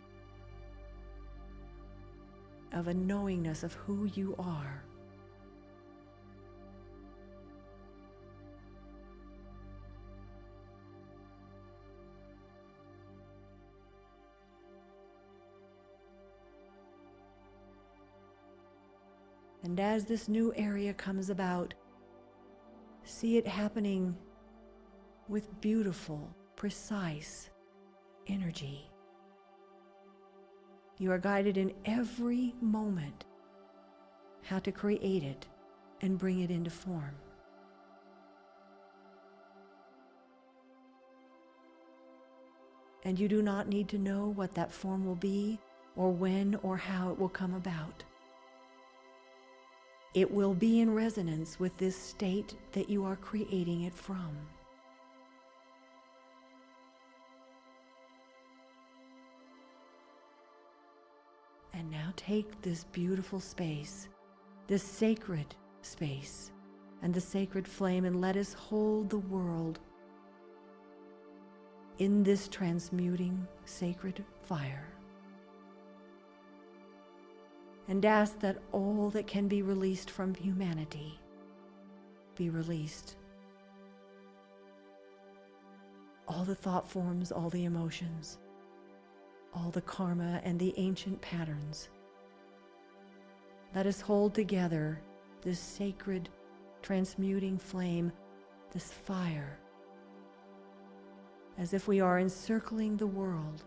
of a knowingness of who you are. And as this new area comes about, see it happening with beautiful, precise energy. You are guided in every moment how to create it and bring it into form. And you do not need to know what that form will be, or when or how it will come about. it will be in resonance with this state that you are creating it from. And now take this beautiful space, this sacred space, and the sacred flame, and let us hold the world in this transmuting sacred fire. And ask that all that can be released from humanity be released. All the thought forms, all the emotions, all the karma and the ancient patterns. Let us hold together this sacred transmuting flame, this fire, as if we are encircling the world.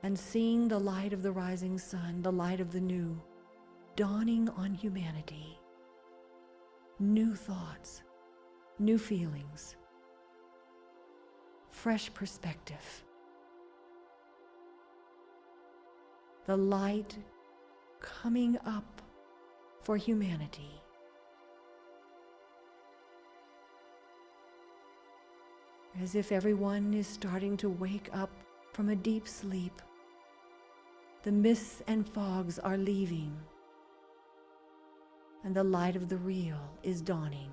And seeing the light of the rising sun, the light of the new, dawning on humanity. New thoughts, new feelings, fresh perspective. The light coming up for humanity. As if everyone is starting to wake up from a deep sleep. The mists and fogs are leaving, and the light of the real is dawning.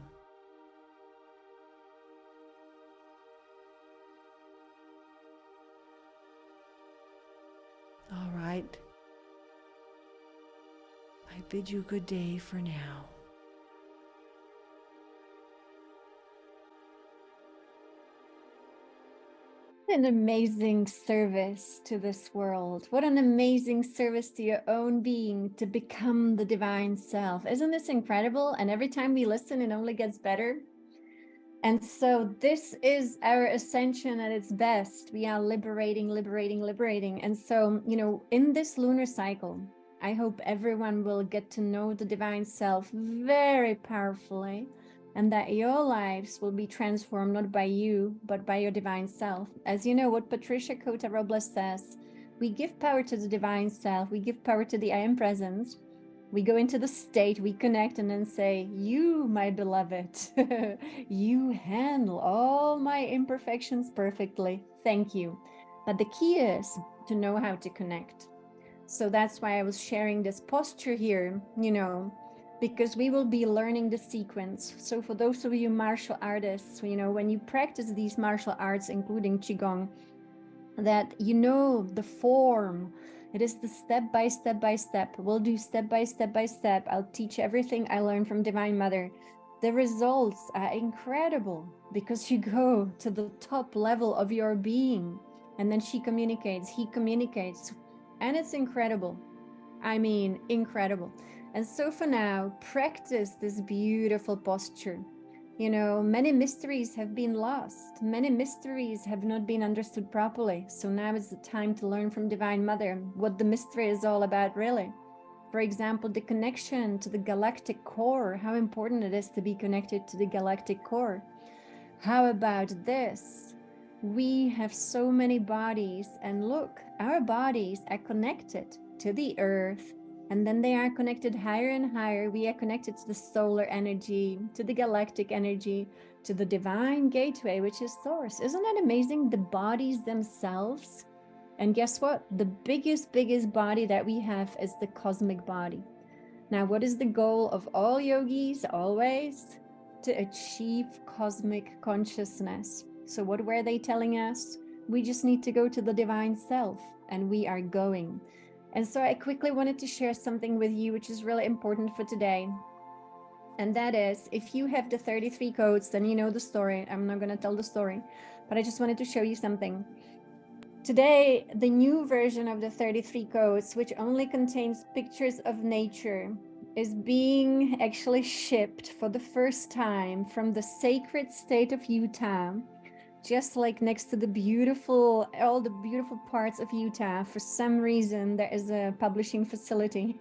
All right. I bid you good day for now. What an amazing service to this world. What an amazing service to your own being to become the divine self. Isn't this incredible? And every time we listen, it only gets better. And so this is our ascension at its best. We are liberating, liberating, liberating. And so, in this lunar cycle, I hope everyone will get to know the divine self very powerfully, and that your lives will be transformed not by you, but by your divine self. As you know, what Patricia Cota Robles says, we give power to the divine self, we give power to the I am presence, we go into the state, we connect, and then say, you, my beloved, you handle all my imperfections perfectly. Thank you. But the key is to know how to connect. So that's why I was sharing this posture here, because we will be learning the sequence. So for those of you martial artists, when you practice these martial arts, including Qigong, that the form. It is the step by step by step. We'll do step by step by step. I'll teach everything I learned from Divine Mother. The results are incredible because you go to the top level of your being, and then she communicates, he communicates, and it's incredible. I mean, incredible. And so for now, practice this beautiful posture. Many mysteries have been lost. Many mysteries have not been understood properly. So now is the time to learn from Divine Mother what the mystery is all about, really. For example, the connection to the galactic core, how important it is to be connected to the galactic core. How about this? We have so many bodies, and look, our bodies are connected to the earth, and then they are connected higher and higher. We are connected to the solar energy, to the galactic energy, to the divine gateway, which is source. Isn't that amazing? The bodies themselves. And guess what? The biggest body that we have is the cosmic body. Now, what is the goal of all yogis always? To achieve cosmic consciousness. So what were they telling us? We just need to go to the divine self, and we are going. And so I quickly wanted to share something with you, which is really important for today. And that is, if you have the 33 codes, then you know the story. I'm not going to tell the story, but I just wanted to show you something. Today, the new version of the 33 codes, which only contains pictures of nature, is being actually shipped for the first time from the sacred state of Utah just like next to the beautiful, all the beautiful parts of Utah, for some reason, there is a publishing facility.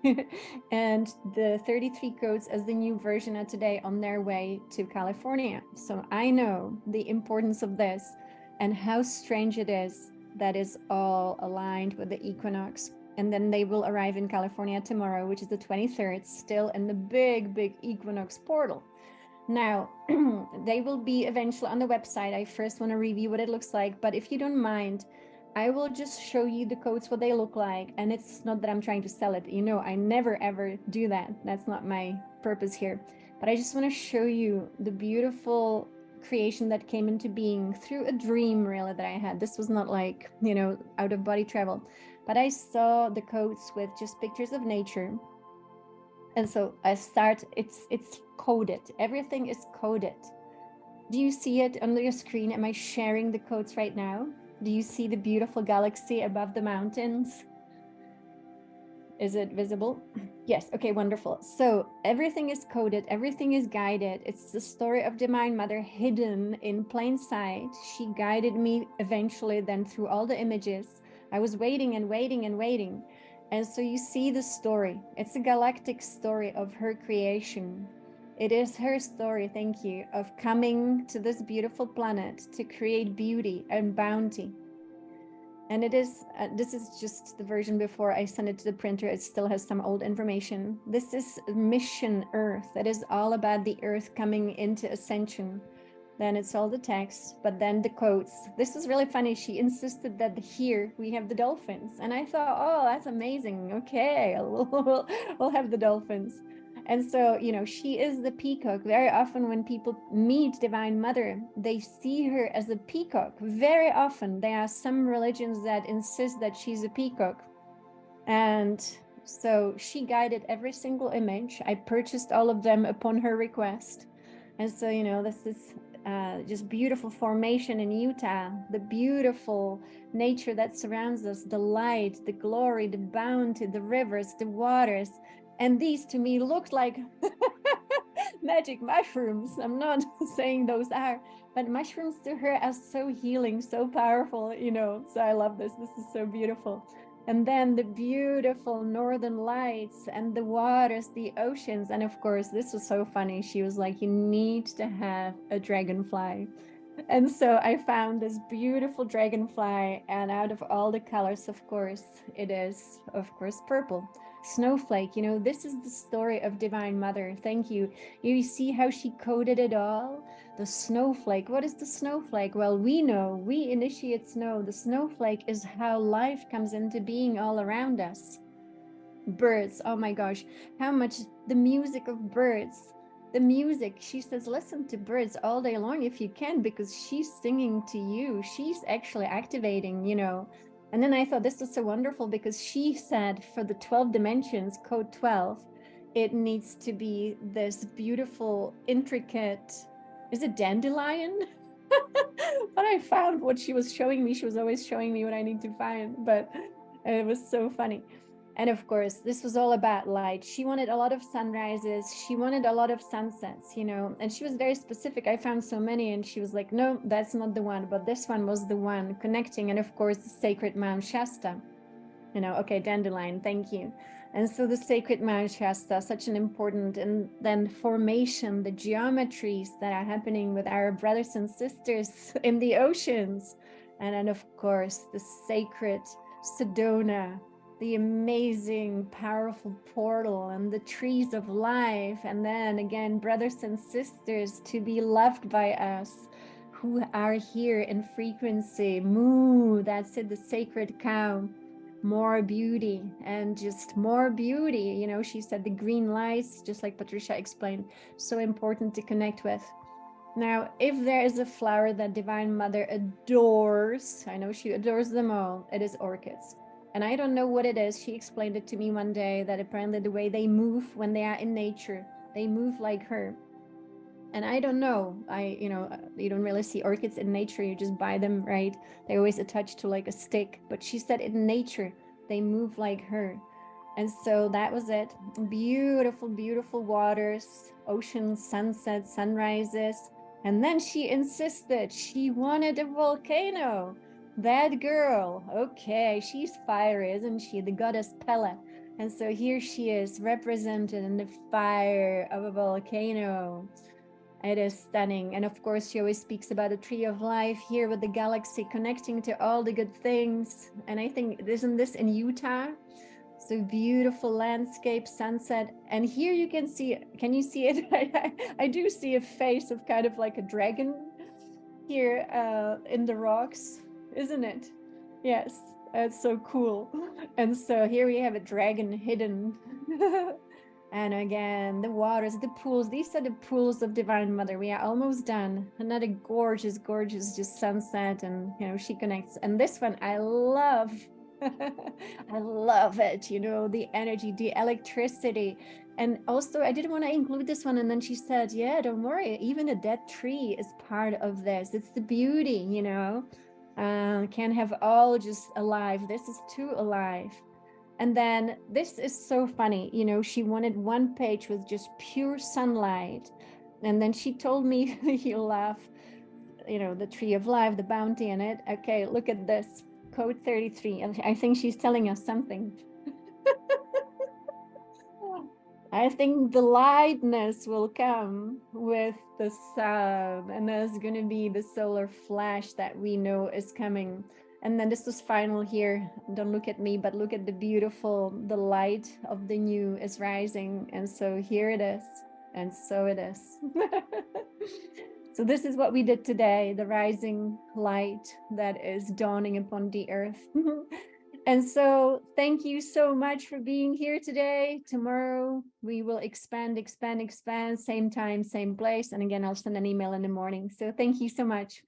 And the 33 codes as the new version are today on their way to California. So I know the importance of this and how strange it is that is all aligned with the equinox. And then they will arrive in California tomorrow, which is the 23rd, still in the big, big equinox portal. Now, they will be eventually on the website. I first want to review what it looks like, but if you don't mind, I will just show you the codes, what they look like. And it's not that I'm trying to sell it. You know, I never ever do that. That's not my purpose here. But I just want to show you the beautiful creation that came into being through a dream, really, that I had. This was not like, you know, out of body travel, but I saw the codes with just pictures of nature. And so I start, it's coded. Everything is coded. Do you see it on your screen? Am I sharing the codes right now? Do you see the beautiful galaxy above the mountains? Is it visible? Yes. Okay, wonderful. So everything is coded, everything is guided. It's the story of Divine Mother hidden in plain sight. She guided me eventually then through all the images. I was waiting and waiting and waiting. And so you see the story. It's a galactic story of her creation. It is her story, thank you, of coming to this beautiful planet to create beauty and bounty. And it is, this is just the version before I send it to the printer. It still has some old information. This is Mission Earth. That is all about the Earth coming into ascension. Then it's all the text, but then the quotes. This is really funny. She insisted that here we have the dolphins. And I thought, oh, that's amazing. Okay, we'll have the dolphins. And so, you know, she is the peacock. Very often when people meet Divine Mother, they see her as a peacock. Very often there are some religions that insist that she's a peacock. And so she guided every single image. I purchased all of them upon her request. And so, you know, this is just beautiful formation in Utah, the beautiful nature that surrounds us, the light, the glory, the bounty, the rivers, the waters. And these to me looked like magic mushrooms. I'm not saying those are, but mushrooms to her are so healing, so powerful, you know. So I love this. This is so beautiful. And then the beautiful northern lights and the waters, the oceans. And of course, this was so funny. She was like, you need to have a dragonfly. And so I found this beautiful dragonfly, and out of all the colors, of course, it is, of course, purple. Snowflake, you know, this is the story of Divine Mother. Thank you. You see how she coded it all? The snowflake. What is the snowflake? Well, we know, we initiates know. The snowflake is how life comes into being all around us. Birds, oh my gosh, how much the music of birds. The music, she says, listen to birds all day long if you can, because she's singing to you. She's actually activating, you know. And then I thought this was so wonderful because she said for the 12 dimensions, code 12, it needs to be this beautiful, intricate, is it dandelion? But I found what she was showing me. She was always showing me what I need to find, but it was so funny. And of course, this was all about light. She wanted a lot of sunrises. She wanted a lot of sunsets, you know, and she was very specific. I found so many, and she was like, no, that's not the one, but this one was the one connecting. And of course, the sacred Mount Shasta, you know, okay, dandelion, thank you. And so the sacred Mount Shasta, such an important, and then formation, the geometries that are happening with our brothers and sisters in the oceans. And then of course, the sacred Sedona, the amazing, powerful portal, and the trees of life. And then again, brothers and sisters to be loved by us who are here in frequency. Moo, that's it, the sacred cow. More beauty and just more beauty. You know, she said the green lights, just like Patricia explained, so important to connect with. Now, if there is a flower that Divine Mother adores, I know she adores them all, it is orchids. And I don't know what it is. She explained it to me one day that apparently the way they move when they are in nature, they move like her. And I don't know. You know, you don't really see orchids in nature. You just buy them, right? They're always attached to like a stick. But she said in nature, they move like her. And so that was it. Beautiful, beautiful waters, oceans, sunsets, sunrises. And then she insisted she wanted a volcano. That girl, okay, she's fiery, isn't she? The goddess Pele. And so here she is, represented in the fire of a volcano. It is stunning. And of course, she always speaks about the tree of life here with the galaxy connecting to all the good things. And I think, isn't this in Utah? So beautiful landscape, sunset. And here you can see, can you see it? I do see a face of kind of like a dragon here in the rocks, isn't it? Yes, it's so cool. And so here we have a dragon hidden. And again, the waters, the pools, these are the pools of Divine Mother. We are almost done. Another gorgeous, gorgeous just sunset, and you know, she connects. And this one I love. I love it, you know, the energy, the electricity. And also, I didn't want to include this one. And then she said, yeah, don't worry, even a dead tree is part of this. It's the beauty, you know. Can't have all just alive. This is too alive. And then this is so funny, you know, she wanted one page with just pure sunlight. And then she told me, you'll laugh, you know, the tree of life, the bounty in it. Okay, look at this, code 33. And I think she's telling us something. I think the lightness will come with the sun, and there's going to be the solar flash that we know is coming. And then this was final here. Don't look at me, but look at the beautiful, the light of the new is rising. And so here it is. And so it is. So this is what we did today, the rising light that is dawning upon the earth. And so thank you so much for being here today. Tomorrow we will expand, same time, same place. And again, I'll send an email in the morning. So thank you so much.